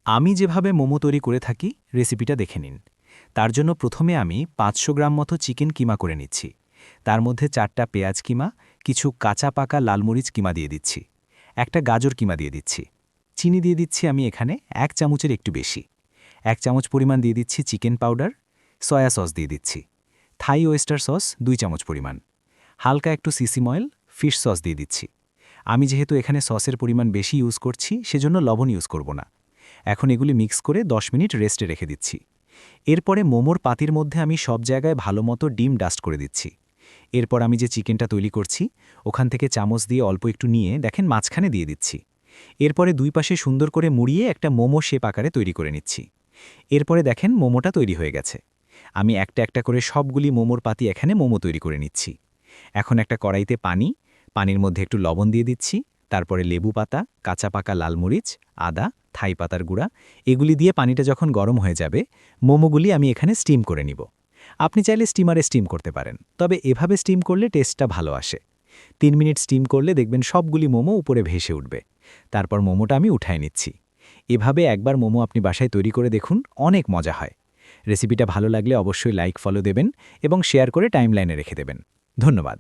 আমি যেভাবে মোমো তৈরি করে থাকি রেসিপিটা দেখে নিন। তার জন্য প্রথমে আমি ৫০০ গ্রাম মতো চিকেন কিমা করে নিচ্ছি। তার মধ্যে ৪টা পেঁয়াজ কিমা, কিছু কাঁচা পাকা লালমরিচ কিমা দিয়ে দিচ্ছি, একটা গাজর কিমা দিয়ে দিচ্ছি। চিনি দিয়ে দিচ্ছি আমি এখানে ১ চামচের একটু বেশি। ১ চামচ পরিমাণ দিয়ে দিচ্ছি চিকেন পাউডার, সয়া সস দিয়ে দিচ্ছি। থাই ওয়েস্টার সস ২ চামচ পরিমাণ। হালকা একটু সিসিম অয়েল, ফিশ সস দিয়ে দিচ্ছি। আমি যেহেতু এখানে সসের পরিমাণ বেশি ইউজ করছি সেজন্য লবণ ইউজ করব না। এখন এগুলি মিক্স করে ১০ মিনিট রেস্টে রেখে দিচ্ছি। এরপরে মোমোর পাতির মধ্যে আমি সব জায়গায় ভালোমতো ডিম ডাস্ট করে দিচ্ছি। এরপর আমি যে চিকেনটা তৈরি করছি ওখান থেকে চামচ দিয়ে অল্প একটু নিয়ে দেখেন মাঝখানে দিয়ে দিচ্ছি। এরপরে দুই পাশে সুন্দর করে মুড়িয়ে একটা মোমো শেপ আকারে তৈরি করে নিচ্ছি। এরপরে দেখেন মোমোটা তৈরি হয়ে গেছে। আমি একটা একটা করে সবগুলি মোমোর পাতি এখানে মোমো তৈরি করে নিচ্ছি। এখন একটা কড়াইতে পানির মধ্যে একটু লবণ দিয়ে দিচ্ছি। তারপরে লেবু পাতা, কাঁচা পাকা লালমরিচ, আদা, থাই পাতার গুঁড়া এগুলি দিয়ে পানিটা যখন গরম হয়ে যাবে মোমোগুলি আমি এখানে স্টিম করে নিব। আপনি চাইলে স্টিমারে স্টিম করতে পারেন, তবে এভাবে স্টিম করলে টেস্টটা ভালো আসে। ৩ মিনিট স্টিম করলে দেখবেন সবগুলি মোমো উপরে ভেসে উঠবে। তারপর মোমোটা আমি উঠায় নিচ্ছি। এভাবে একবার মোমো আপনি বাসায় তৈরি করে দেখুন, অনেক মজা হয়। রেসিপিটা ভালো লাগলে অবশ্যই লাইক ফলো দেবেন এবং শেয়ার করে টাইমলাইনে রেখে দেবেন। ধন্যবাদ।